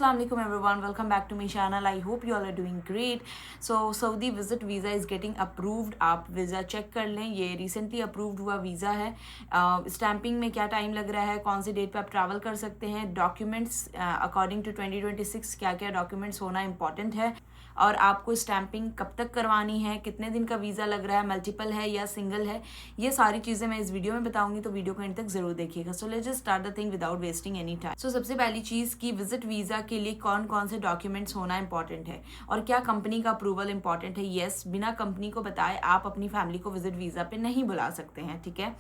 Assalamualaikum everyone, welcome back to my channel. I hope you all are doing great. So Saudi visit visa is getting approved. आप visa check कर लें, ये recently approved हुआ visa है. Stamping में क्या time लग रहा है, कौन सी डेट पे आप ट्रैवल कर सकते हैं, डॉक्यूमेंट्स अकॉर्डिंग टू 2026 क्या क्या डॉक्यूमेंट्स होना इंपॉर्टेंट है, और आपको स्टैंपिंग कब तक करवानी है, कितने दिन का वीज़ा लग रहा है, मल्टीपल है या सिंगल है, ये सारी चीज़ें मैं इस वीडियो में बताऊंगी. तो वीडियो को एंड तक जरूर देखिएगा. So let's just start the thing without wasting any time. So सबसे पहली चीज़ की विजिट वीज़ा के लिए कौन कौन से डॉक्यूमेंट्स होना इंपॉर्टेंट है और क्या कंपनी का अप्रूवल इंपॉर्टेंट है. येस, बिना कंपनी को बताए आप अपनी फैमिली को विजिट वीज़ा पे नहीं बुला सकते हैं. ठीक है,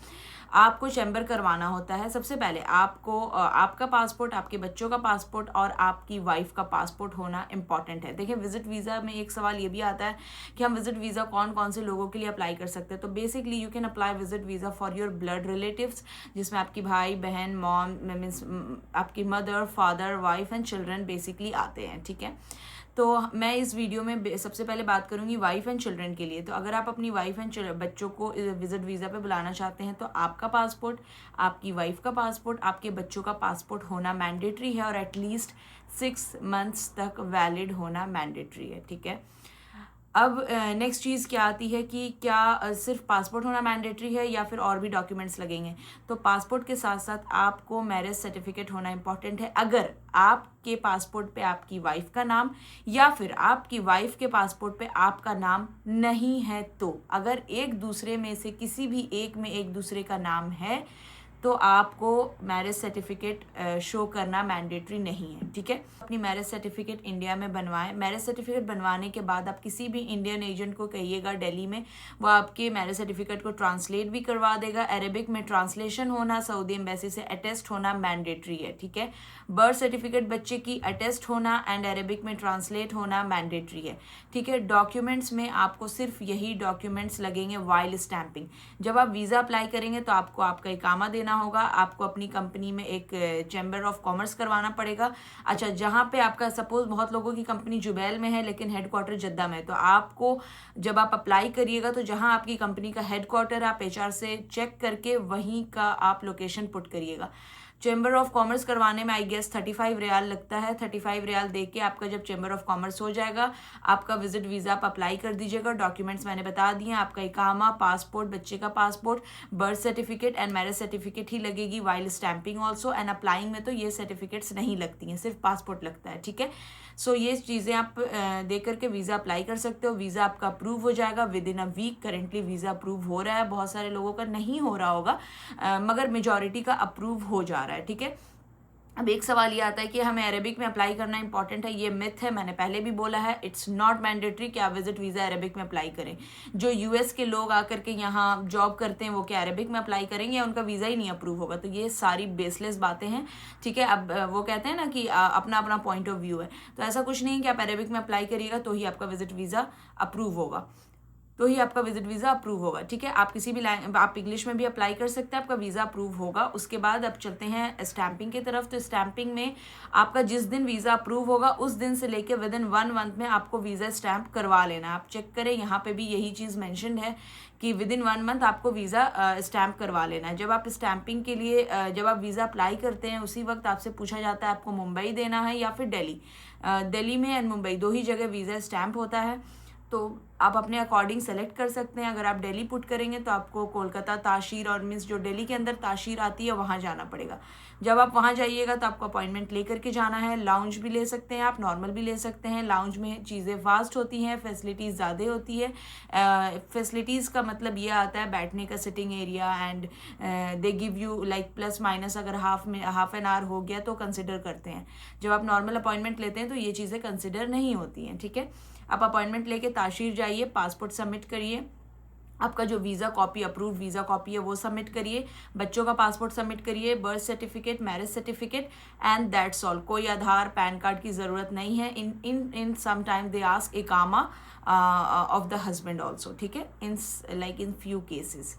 आपको चैम्बर करवाना होता है. सबसे पहले आपको आपका पासपोर्ट, आपके बच्चों का पासपोर्ट और आपकी वाइफ का पासपोर्ट होना इंपॉर्टेंट है. देखिए, विजिट वीज़ा में एक सवाल ये भी आता है कि हम विजिट वीज़ा कौन कौन से लोगों के लिए अप्लाई कर सकते हैं. तो basically you can apply visit visa for your blood relatives, जिसमें आपकी भाई बहन, मॉम मीन्स आपकी mother, father, wife and children basically आते हैं. ठीक है, तो मैं इस वीडियो में सबसे पहले बात करूंगी वाइफ एंड चिल्ड्रन के लिए. तो अगर आप अपनी वाइफ एंड बच्चों को विजिट वीज़ा पे बुलाना चाहते हैं तो आपका पासपोर्ट, आपकी वाइफ का पासपोर्ट, आपके बच्चों का पासपोर्ट होना मैंडेटरी है और एटलीस्ट 6 मंथ्स तक वैलिड होना मैंडेटरी है. ठीक है, अब नेक्स्ट चीज़ क्या आती है कि क्या सिर्फ पासपोर्ट होना मैंडेटरी है या फिर और भी डॉक्यूमेंट्स लगेंगे. तो पासपोर्ट के साथ साथ आपको मैरिज सर्टिफिकेट होना इंपॉर्टेंट है. अगर आपके पासपोर्ट पे आपकी वाइफ का नाम या फिर आपकी वाइफ के पासपोर्ट पे आपका नाम नहीं है, तो अगर एक दूसरे में से किसी भी एक में एक दूसरे का नाम है तो आपको मैरिज सर्टिफिकेट शो करना मैंडेटरी नहीं है. ठीक है, अपनी मैरिज सर्टिफिकेट इंडिया में बनवाएं. मैरिज सर्टिफिकेट बनवाने के बाद आप किसी भी इंडियन एजेंट को कहिएगा दिल्ली में, वो आपके मैरिज सर्टिफिकेट को ट्रांसलेट भी करवा देगा. अरेबिक में ट्रांसलेशन होना, सऊदी एम्बेसी से अटेस्ट होना मैंडेटरी है. ठीक है, बर्थ सर्टिफिकेट बच्चे की अटेस्ट होना एंड अरेबिक में ट्रांसलेट होना मैंडेटरी है. ठीक है, डॉक्यूमेंट्स में आपको सिर्फ यही डॉक्यूमेंट्स लगेंगे वाइल स्टैंपिंग. जब आप वीज़ा अप्लाई करेंगे तो आपको आपका इकामा देना होगा, आपको अपनी कंपनी में एक चैम्बर ऑफ कॉमर्स करवाना पड़ेगा. अच्छा, जहाँ पे आपका सपोज बहुत लोगों की कंपनी जुबैल में है लेकिन हेडक्वार्टर जद्दा में है, तो आपको जब आप अप्लाई करिएगा तो जहाँ आपकी कंपनी का हेडक्वार्टर आप एचआर से चेक करके वहीं का आप लोकेशन पुट करिएगा. चैम्बर ऑफ कॉमर्स करवाने में आई गेस 35 रियाल लगता है. 35 रियाल दे के आपका जब चैम्बर ऑफ कॉमर्स हो जाएगा, आपका विजिट वीज़ा आप अप्लाई कर दीजिएगा. डॉक्यूमेंट्स मैंने बता दिए, आपका इकामा, पासपोर्ट, बच्चे का passport, birth certificate and marriage certificate ही लगेगी while stamping also. And applying में तो ये सर्टिफिकेट्स नहीं लगती हैं, सिर्फ पासपोर्ट लगता है. ठीक है, सो ये चीज़ें आप दे करके वीज़ा अप्लाई कर सकते हो. वीज़ा आपका अप्रूव हो जाएगा within a week. Currently visa approve हो रहा है, बहुत सारे लोगों का नहीं हो रहा होगा, मगर मेजॉरिटी का अप्रूव हो जा रहा है. ठीक है, अब एक सवाल ये आता है कि हमें अरेबिक में अप्लाई करना इंपॉर्टेंट है. ये मिथ है, मैंने पहले भी बोला है. इट्स नॉट मैंडेटरी कि आप विजिट वीज़ा अरेबिक में अप्लाई करें. जो यूएस के लोग आकर के यहाँ जॉब करते हैं वो क्या अरेबिक में अप्लाई करेंगे या उनका वीज़ा ही नहीं अप्रूव होगा? तो ये सारी बेसलेस बातें हैं. ठीक है, अब वो कहते हैं ना कि अपना अपना पॉइंट ऑफ व्यू है, तो ऐसा कुछ नहीं है कि आप अरेबिक में अप्लाई करिएगा तो ही आपका विजिट वीज़ा अप्रूव होगा, तो ही आपका विजिट वीज़ा अप्रूव होगा. ठीक है, आप किसी भी आप इंग्लिश में भी अप्लाई कर सकते हैं, आपका वीज़ा अप्रूव होगा. उसके बाद अब चलते हैं स्टैंपिंग की तरफ. तो स्टैंपिंग में आपका जिस दिन वीज़ा अप्रूव होगा उस दिन से लेकर विद इन 1 मंथ में आपको वीज़ा स्टैंप करवा लेना है. आप चेक करें, यहाँ पे भी यही चीज़ मैंशन है कि विद इन 1 मंथ आपको वीज़ा स्टैंप करवा लेना है. जब आप स्टैंपिंग के लिए जब आप वीज़ा अप्लाई करते हैं उसी वक्त आपसे पूछा जाता है आपको मुंबई देना है या फिर दिल्ली. दिल्ली में एंड मुंबई दो ही जगह वीज़ा स्टैंप होता है, तो आप अपने अकॉर्डिंग सेलेक्ट कर सकते हैं. अगर आप दिल्ली पुट करेंगे तो आपको कोलकाता ताशीर और मीन्स जो दिल्ली के अंदर ताशीर आती है वहाँ जाना पड़ेगा. जब आप वहाँ जाइएगा तो आपको अपॉइंटमेंट ले करके जाना है. लाउंज भी ले सकते हैं आप, नॉर्मल भी ले सकते हैं. लाउंज में चीज़ें फास्ट होती हैं, फैसिलिटीज़ ज़्यादा होती है. फैसिलिटीज़ का मतलब ये आता है बैठने का sitting area and they give you like plus minus. अगर हाफ एन आवर हो गया तो कंसिडर करते हैं. जब आप नॉर्मल अपॉइंटमेंट लेते हैं तो ये चीज़ें कंसिडर नहीं होती हैं. ठीक है, आप अपॉइंटमेंट लेके ताशीर जाइए, पासपोर्ट सबमिट करिए, आपका जो visa copy, approved visa copy है वो सबमिट करिए, बच्चों का पासपोर्ट सबमिट करिए, birth certificate, marriage certificate and that's all. कोई आधार पैन कार्ड की ज़रूरत नहीं है. In some time they ask इकामा ऑफ द हस्बैंड ऑल्सो. ठीक है, इन फ्यू केसेस.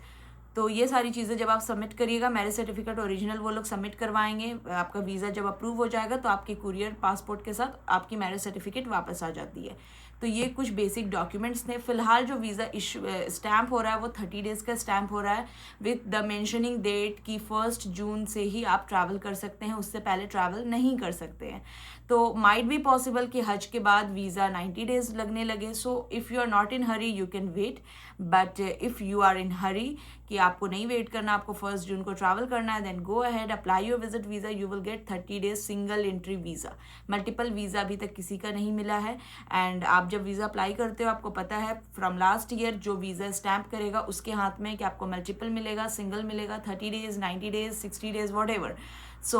तो ये सारी चीज़ें जब आप सबमिट करिएगा, मैरिज सर्टिफिकेट ओरिजिनल वो लोग सबमिट करवाएंगे. आपका वीज़ा जब अप्रूव हो जाएगा तो आपके कुरियर पासपोर्ट के साथ आपकी मैरिज सर्टिफिकेट वापस आ जाती है. तो ये कुछ बेसिक डॉक्यूमेंट्स थे। फिलहाल जो वीज़ा इशू स्टैम्प हो रहा है वो 30 डेज़ का स्टैम्प हो रहा है विद द मेंशनिंग डेट कि 1 जून से ही आप ट्रैवल कर सकते हैं, उससे पहले ट्रैवल नहीं कर सकते हैं। तो माइट बी पॉसिबल कि हज के बाद वीज़ा 90 डेज़ लगने लगे। So if you are not in hurry you can wait, but if you are in hurry कि आपको नहीं वेट करना, आपको 1 जून को ट्रैवल करना है, then go ahead, apply your visit visa, you will get 30 days single entry visa. Multiple visa अभी तक किसी का नहीं मिला है। एंड आप जब वीज़ा अप्लाई करते हो आपको पता है फ्रॉम लास्ट ईयर जो वीज़ा स्टैम्प करेगा उसके हाथ में कि आपको मल्टीपल मिलेगा, सिंगल मिलेगा, 30 days, 90 days, 60 days, what ever. So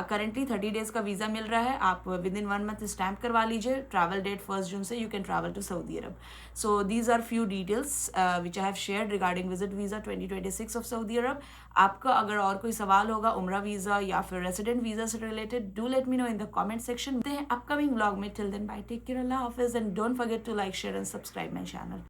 currently 30 days का वीज़ा मिल रहा है, आप विद इन 1 मंथ स्टैम्प करवा लीजिए। ट्रैवल डेट 1 जून से you can travel to Saudi Arab. So these are few details which I have shared regarding visit visa 2026 of Saudi Arab. आपका अगर और कोई सवाल होगा उम्रा वीज़ा या फिर रेसिडेंट वीज़ा से related, do let me know in the comment section. Upcoming vlog में, till then bye, take care, अल्लाह हाफिज़, and don't forget to like, share and subscribe my channel.